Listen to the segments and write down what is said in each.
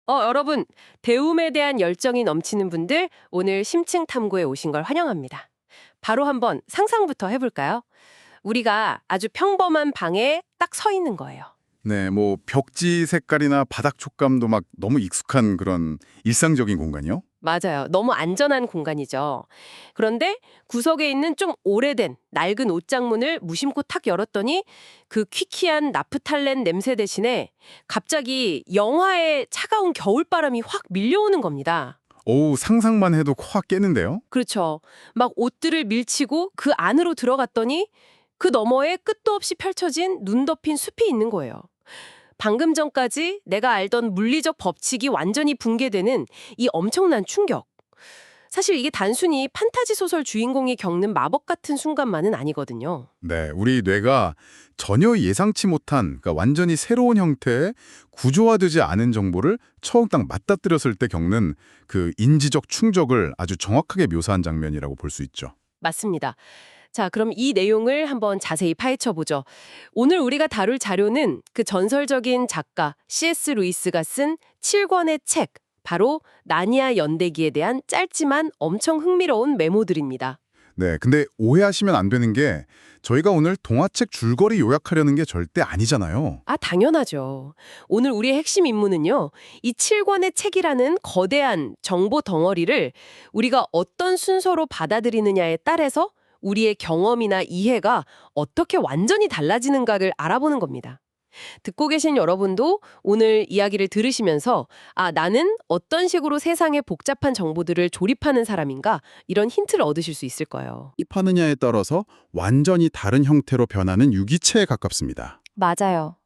여러분, 배움에 대한 열정이 넘치는 분들, 오늘 심층 탐구에 오신 걸 환영합니다. 바로 한번 상상부터 해볼까요? 우리가 아주 평범한 방에 딱 서 있는 거예요. 네, 뭐 벽지 색깔이나 바닥 촉감도 막 너무 익숙한 그런 일상적인 공간이요? 맞아요. 너무 안전한 공간이죠. 그런데 구석에 있는 좀 오래된 낡은 옷장문을 무심코 탁 열었더니 그 퀴퀴한 나프탈렌 냄새 대신에 갑자기 영하의 차가운 겨울바람이 확 밀려오는 겁니다. 오우, 상상만 해도 확 깨는데요? 그렇죠. 막 옷들을 밀치고 그 안으로 들어갔더니 그 너머에 끝도 없이 펼쳐진 눈 덮인 숲이 있는 거예요. 방금 전까지 내가 알던 물리적 법칙이 완전히 붕괴되는 이 엄청난 충격. 사실 이게 단순히 판타지 소설 주인공이 겪는 마법 같은 순간만은 아니거든요. 네, 우리 뇌가 전혀 예상치 못한, 그러니까 완전히 새로운 형태의 구조화되지 않은 정보를 처음 딱 맞닥뜨렸을 때 겪는 그 인지적 충격을 아주 정확하게 묘사한 장면이라고 볼 수 있죠. 맞습니다. 자, 그럼 이 내용을 한번 자세히 파헤쳐 보죠. 오늘 우리가 다룰 자료는 그 전설적인 작가 C.S. 루이스가 쓴 7권의 책, 바로 나니아 연대기에 대한 짧지만 엄청 흥미로운 메모들입니다. 네, 근데 오해하시면 안 되는 게 저희가 오늘 동화책 줄거리 요약하려는 게 절대 아니잖아요. 아, 당연하죠. 오늘 우리의 핵심 임무는요, 이 7권의 책이라는 거대한 정보 덩어리를 우리가 어떤 순서로 받아들이느냐에 따라서 우리의 경험이나 이해가 어떻게 완전히 달라지는가를 알아보는 겁니다. 듣고 계신 여러분도 오늘 이야기를 들으시면서 나는 어떤 식으로 세상의 복잡한 정보들을 조립하는 사람인가 이런 힌트를 얻으실 수 있을 거예요. 입하느냐에 따라서 완전히 다른 형태로 변하는 유기체에 가깝습니다. 맞아요.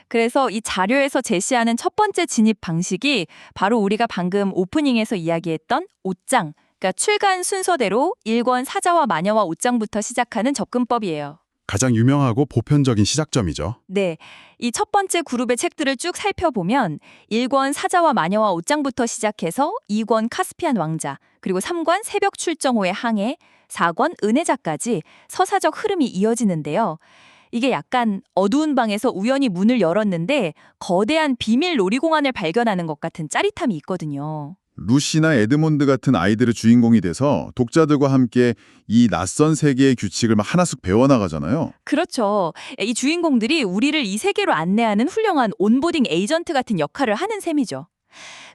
그래서 이 자료에서 제시하는 첫 번째 진입 방식이 바로 우리가 방금 오프닝에서 이야기했던 옷장, 그러니까 출간 순서대로 1권 사자와 마녀와 옷장부터 시작하는 접근법이에요. 가장 유명하고 보편적인 시작점이죠. 네, 이 첫 번째 그룹의 책들을 쭉 살펴보면 1권 사자와 마녀와 옷장부터 시작해서 2권 카스피안 왕자, 그리고 3권 새벽 출정호의 항해, 4권 은혜자까지 서사적 흐름이 이어지는데요. 이게 약간 어두운 방에서 우연히 문을 열었는데 거대한 비밀 놀이공원을 발견하는 것 같은 짜릿함이 있거든요. 루시나 에드몬드 같은 아이들의 주인공이 돼서 독자들과 함께 이 낯선 세계의 규칙을 막 하나씩 배워나가잖아요. 그렇죠. 이 주인공들이 우리를 이 세계로 안내하는 훌륭한 온보딩 에이전트 같은 역할을 하는 셈이죠.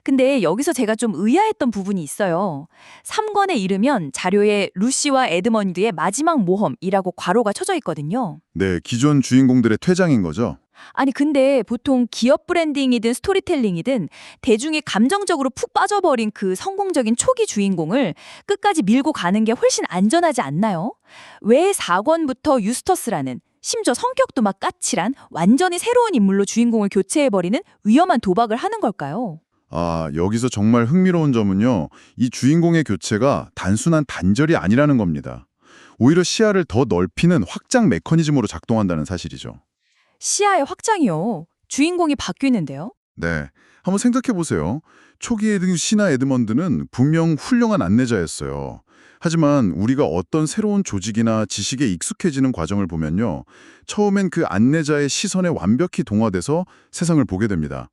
근데 여기서 제가 좀 의아했던 부분이 있어요. 3권에 이르면 자료에 루시와 에드먼드의 마지막 모험이라고 괄호가 쳐져 있거든요. 네, 기존 주인공들의 퇴장인 거죠. 아니 근데 보통 기업 브랜딩이든 스토리텔링이든 대중이 감정적으로 푹 빠져버린 그 성공적인 초기 주인공을 끝까지 밀고 가는 게 훨씬 안전하지 않나요? 왜 4권부터 유스터스라는 심지어 성격도 막 까칠한 완전히 새로운 인물로 주인공을 교체해버리는 위험한 도박을 하는 걸까요? 아, 여기서 정말 흥미로운 점은요. 이 주인공의 교체가 단순한 단절이 아니라는 겁니다. 오히려 시야를 더 넓히는 확장 메커니즘으로 작동한다는 사실이죠. 시야의 확장이요. 주인공이 바뀌는데요. 네, 한번 생각해 보세요. 초기에 루시나 에드먼드는 분명 훌륭한 안내자였어요. 하지만 우리가 어떤 새로운 조직이나 지식에 익숙해지는 과정을 보면요. 처음엔 그 안내자의 시선에 완벽히 동화돼서 세상을 보게 됩니다.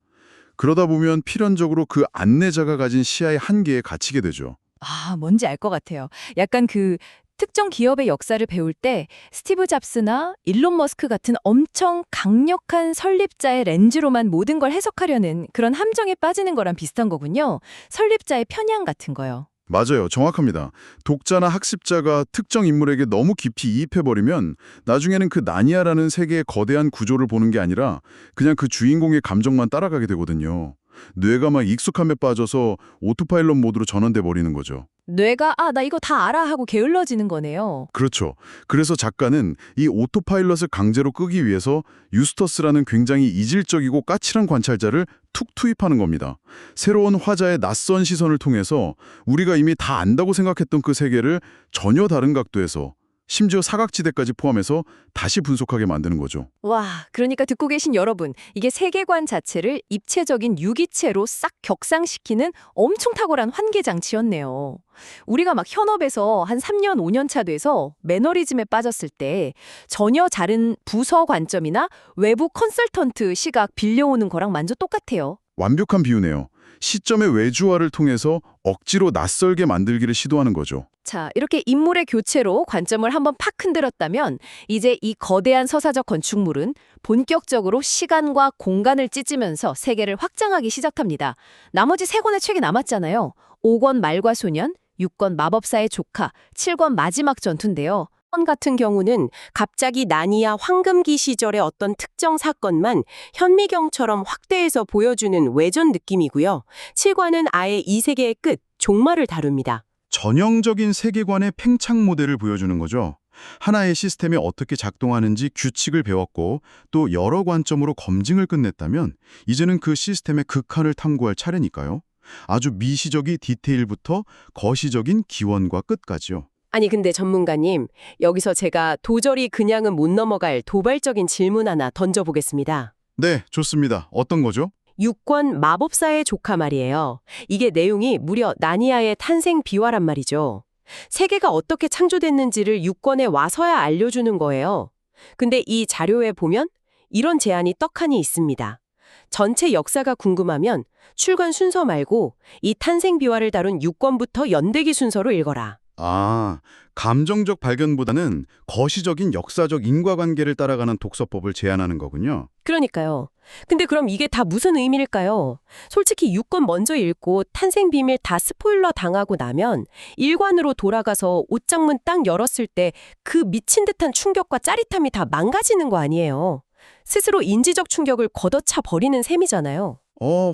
그러다 보면 필연적으로 그 안내자가 가진 시야의 한계에 갇히게 되죠. 아, 뭔지 알 것 같아요. 약간 그 특정 기업의 역사를 배울 때 스티브 잡스나 일론 머스크 같은 엄청 강력한 설립자의 렌즈로만 모든 걸 해석하려는 그런 함정에 빠지는 거랑 비슷한 거군요. 설립자의 편향 같은 거요. 맞아요. 정확합니다. 독자나 학습자가 특정 인물에게 너무 깊이 이입해버리면 나중에는 그 나니아라는 세계의 거대한 구조를 보는 게 아니라 그냥 그 주인공의 감정만 따라가게 되거든요. 뇌가 막 익숙함에 빠져서 오토파일럿 모드로 전환돼 버리는 거죠. 뇌가 나 이거 다 알아 하고 게을러지는 거네요. 그렇죠. 그래서 작가는 이 오토파일럿을 강제로 끄기 위해서 유스터스라는 굉장히 이질적이고 까칠한 관찰자를 툭 투입하는 겁니다. 새로운 화자의 낯선 시선을 통해서 우리가 이미 다 안다고 생각했던 그 세계를 전혀 다른 각도에서 심지어 사각지대까지 포함해서 다시 분석하게 만드는 거죠. 와, 그러니까 듣고 계신 여러분, 이게 세계관 자체를 입체적인 유기체로 싹 격상시키는 엄청 탁월한 환기 장치였네요. 우리가 막 현업에서 한 3년, 5년 차 돼서 매너리즘에 빠졌을 때 전혀 다른 부서 관점이나 외부 컨설턴트 시각 빌려오는 거랑 완전 똑같아요. 완벽한 비유네요. 시점의 외주화를 통해서 억지로 낯설게 만들기를 시도하는 거죠. 자, 이렇게 인물의 교체로 관점을 한번 팍 흔들었다면 이제 이 거대한 서사적 건축물은 본격적으로 시간과 공간을 찢으면서 세계를 확장하기 시작합니다. 나머지 3권의 책이 남았잖아요. 5권 말과 소년, 6권 마법사의 조카, 7권 마지막 전투인데요. 같은 경우는 갑자기 나니아 황금기 시절의 어떤 특정 사건만 현미경처럼 확대해서 보여주는 외전 느낌이고요. 7관은 아예 이 세계의 끝, 종말을 다룹니다. 전형적인 세계관의 팽창 모델을 보여주는 거죠. 하나의 시스템이 어떻게 작동하는지 규칙을 배웠고 또 여러 관점으로 검증을 끝냈다면 이제는 그 시스템의 극한을 탐구할 차례니까요. 아주 미시적인 디테일부터 거시적인 기원과 끝까지요. 아니 근데 전문가님, 여기서 제가 도저히 그냥은 못 넘어갈 도발적인 질문 하나 던져보겠습니다. 네, 좋습니다. 어떤 거죠? 6권 마법사의 조카 말이에요. 이게 내용이 무려 나니아의 탄생 비화란 말이죠. 세계가 어떻게 창조됐는지를 6권에 와서야 알려주는 거예요. 근데 이 자료에 보면 이런 제안이 떡하니 있습니다. 전체 역사가 궁금하면 출간 순서 말고 이 탄생 비화를 다룬 6권부터 연대기 순서로 읽어라. 아, 감정적 발견보다는 거시적인 역사적 인과관계를 따라가는 독서법을 제안하는 거군요. 그러니까요. 근데 그럼 이게 다 무슨 의미일까요? 솔직히 6권 먼저 읽고 탄생 비밀 다 스포일러 당하고 나면 1관으로 돌아가서 옷장문 딱 열었을 때 그 미친 듯한 충격과 짜릿함이 다 망가지는 거 아니에요. 스스로 인지적 충격을 걷어차 버리는 셈이잖아요.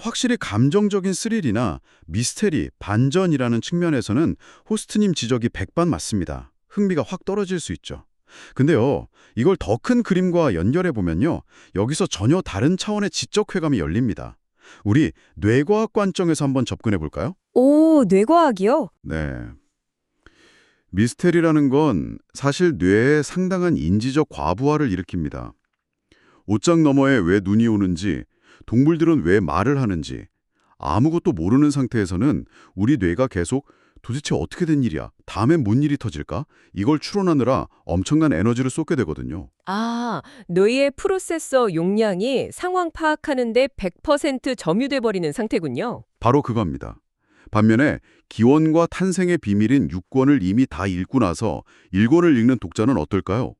확실히 감정적인 스릴이나 미스테리, 반전이라는 측면에서는 호스트님 지적이 백반 맞습니다. 흥미가 확 떨어질 수 있죠. 근데요, 이걸 더 큰 그림과 연결해보면요, 여기서 전혀 다른 차원의 지적 쾌감이 열립니다. 우리 뇌과학 관점에서 한번 접근해볼까요? 오, 뇌과학이요? 네. 미스테리라는 건 사실 뇌에 상당한 인지적 과부하를 일으킵니다. 옷장 너머에 왜 눈이 오는지, 동물들은 왜 말을 하는지 아무것도 모르는 상태에서는 우리 뇌가 계속 도대체 어떻게 된 일이야? 다음엔 뭔 일이 터질까? 이걸 추론하느라 엄청난 에너지를 쏟게 되거든요. 아, 뇌의 프로세서 용량이 상황 파악하는 데 100% 점유돼 버리는 상태군요. 바로 그겁니다. 반면에 기원과 탄생의 비밀인 6권을 이미 다 읽고 나서 1권을 읽는 독자는 어떨까요?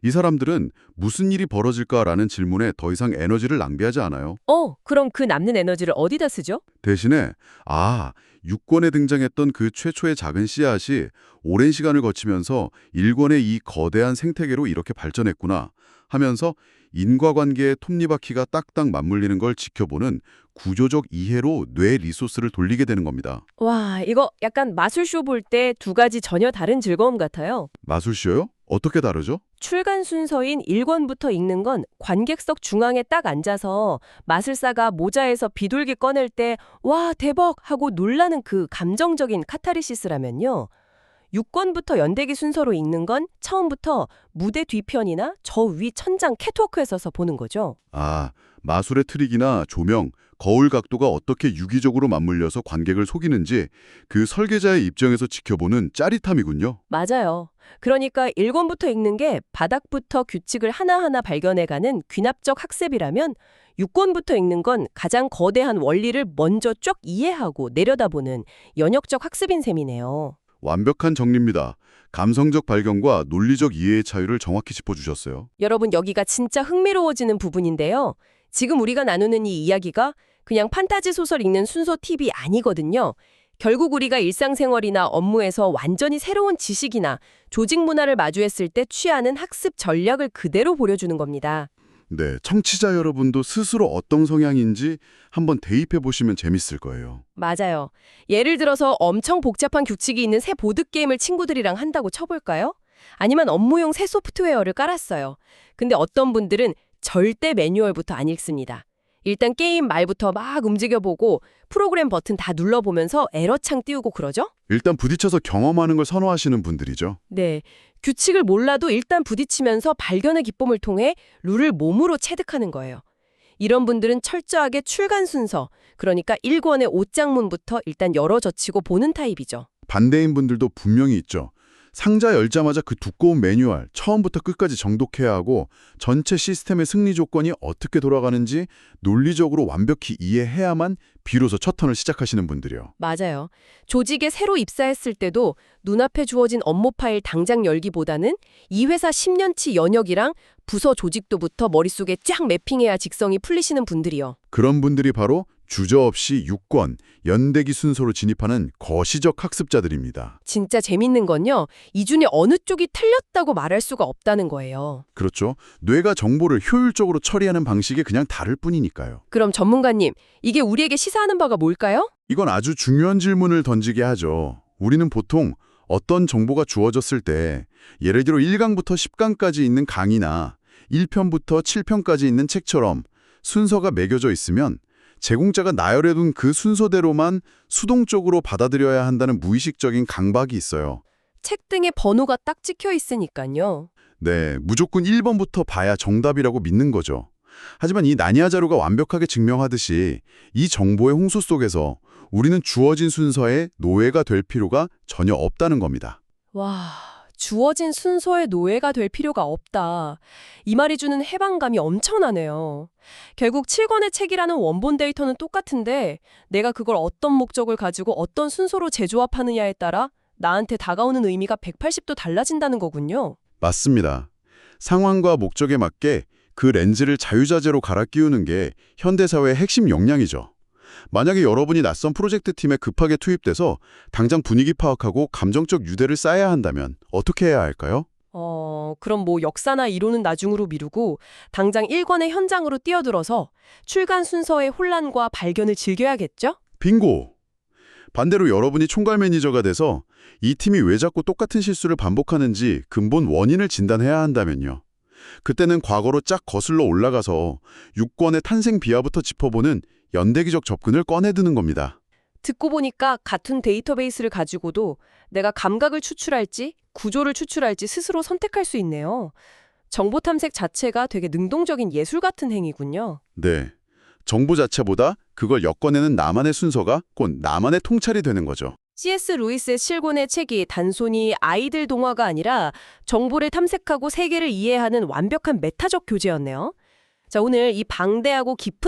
이 사람들은 무슨 일이 벌어질까라는 질문에 더 이상 에너지를 낭비하지 않아요. 그럼 그 남는 에너지를 어디다 쓰죠? 대신에 6권에 등장했던 그 최초의 작은 씨앗이 오랜 시간을 거치면서 1권의 이 거대한 생태계로 이렇게 발전했구나 하면서 인과관계의 톱니바퀴가 딱딱 맞물리는 걸 지켜보는 구조적 이해로 뇌 리소스를 돌리게 되는 겁니다. 와, 이거 약간 마술쇼 볼 때 두 가지 전혀 다른 즐거움 같아요. 마술쇼요? 어떻게 다르죠? 출간 순서인 1권부터 읽는 건 관객석 중앙에 딱 앉아서 마술사가 모자에서 비둘기 꺼낼 때 와, 대박! 하고 놀라는 그 감정적인 카타르시스라면요. 6권부터 연대기 순서로 읽는 건 처음부터 무대 뒤편이나 저 위 천장 catwalk에 서서 보는 거죠. 마술의 트릭이나 조명, 거울 각도가 어떻게 유기적으로 맞물려서 관객을 속이는지 그 설계자의 입장에서 지켜보는 짜릿함이군요. 맞아요. 그러니까 1권부터 읽는 게 바닥부터 규칙을 하나하나 발견해가는 귀납적 학습이라면 6권부터 읽는 건 가장 거대한 원리를 먼저 쭉 이해하고 내려다보는 연역적 학습인 셈이네요. 완벽한 정리입니다. 감성적 발견과 논리적 이해의 차이를 정확히 짚어주셨어요. 여러분, 여기가 진짜 흥미로워지는 부분인데요. 지금 우리가 나누는 이 이야기가 그냥 판타지 소설 읽는 순서 팁이 아니거든요. 결국 우리가 일상생활이나 업무에서 완전히 새로운 지식이나 조직 문화를 마주했을 때 취하는 학습 전략을 그대로 보여주는 겁니다. 네, 청취자 여러분도 스스로 어떤 성향인지 한번 대입해 보시면 재밌을 거예요. 맞아요. 예를 들어서 엄청 복잡한 규칙이 있는 새 보드게임을 친구들이랑 한다고 쳐볼까요? 아니면 업무용 새 소프트웨어를 깔았어요. 근데 어떤 분들은 절대 매뉴얼부터 안 읽습니다. 일단 게임 말부터 막 움직여보고 프로그램 버튼 다 눌러보면서 에러창 띄우고 그러죠? 일단 부딪혀서 경험하는 걸 선호하시는 분들이죠. 네. 규칙을 몰라도 일단 부딪히면서 발견의 기쁨을 통해 룰을 몸으로 체득하는 거예요. 이런 분들은 철저하게 출간 순서, 그러니까 1권의 옷장문부터 일단 열어젖히고 보는 타입이죠. 반대인 분들도 분명히 있죠. 상자 열자마자 그 두꺼운 매뉴얼 처음부터 끝까지 정독해야 하고 전체 시스템의 승리 조건이 어떻게 돌아가는지 논리적으로 완벽히 이해해야만 비로소 첫 턴을 시작하시는 분들이요. 맞아요. 조직에 새로 입사했을 때도 눈앞에 주어진 업무 파일 당장 열기보다는 이 회사 10년치 연역이랑 부서 조직도부터 머릿속에 쫙 매핑해야 직성이 풀리시는 분들이요. 그런 분들이 바로 주저없이 유권, 연대기 순서로 진입하는 거시적 학습자들입니다. 진짜 재밌는 건요. 이 중에 어느 쪽이 틀렸다고 말할 수가 없다는 거예요. 그렇죠. 뇌가 정보를 효율적으로 처리하는 방식이 그냥 다를 뿐이니까요. 그럼 전문가님, 이게 우리에게 시사하는 바가 뭘까요? 이건 아주 중요한 질문을 던지게 하죠. 우리는 보통 어떤 정보가 주어졌을 때 예를 들어 1강부터 10강까지 있는 강의나 1편부터 7편까지 있는 책처럼 순서가 매겨져 있으면 제공자가 나열해둔 그 순서대로만 수동적으로 받아들여야 한다는 무의식적인 강박이 있어요. 책 등에 번호가 딱 찍혀 있으니까요. 네, 무조건 1번부터 봐야 정답이라고 믿는 거죠. 하지만 이 나니아 자료가 완벽하게 증명하듯이 이 정보의 홍수 속에서 우리는 주어진 순서에 노예가 될 필요가 전혀 없다는 겁니다. 와, 주어진 순서에 노예가 될 필요가 없다. 이 말이 주는 해방감이 엄청나네요. 결국 7권의 책이라는 원본 데이터는 똑같은데 내가 그걸 어떤 목적을 가지고 어떤 순서로 재조합하느냐에 따라 나한테 다가오는 의미가 180도 달라진다는 거군요. 맞습니다. 상황과 목적에 맞게 그 렌즈를 자유자재로 갈아 끼우는 게 현대사회의 핵심 역량이죠. 만약에 여러분이 낯선 프로젝트 팀에 급하게 투입돼서 당장 분위기 파악하고 감정적 유대를 쌓아야 한다면 어떻게 해야 할까요? 그럼 뭐 역사나 이론은 나중으로 미루고 당장 1권의 현장으로 뛰어들어서 출간 순서의 혼란과 발견을 즐겨야겠죠? 빙고! 반대로 여러분이 총괄 매니저가 돼서 이 팀이 왜 자꾸 똑같은 실수를 반복하는지 근본 원인을 진단해야 한다면요. 그때는 과거로 쫙 거슬러 올라가서 6권의 탄생 비하부터 짚어보는 연대기적 접근을 꺼내드는 겁니다. 듣고 보니까 같은 데이터베이스를 가지고도 내가 감각을 추출할지 구조를 추출할지 스스로 선택할 수 있네요. 정보 탐색 자체가 되게 능동적인 예술 같은 행위군요. 네. 정보 자체보다 그걸 엮어내는 나만의 순서가 곧 나만의 통찰이 되는 거죠. C.S. 루이스의 7권의 책이 단순히 아이들 동화가 아니라 정보를 탐색하고 세계를 이해하는 완벽한 메타적 교재였네요. 자, 오늘 이 방대하고 깊은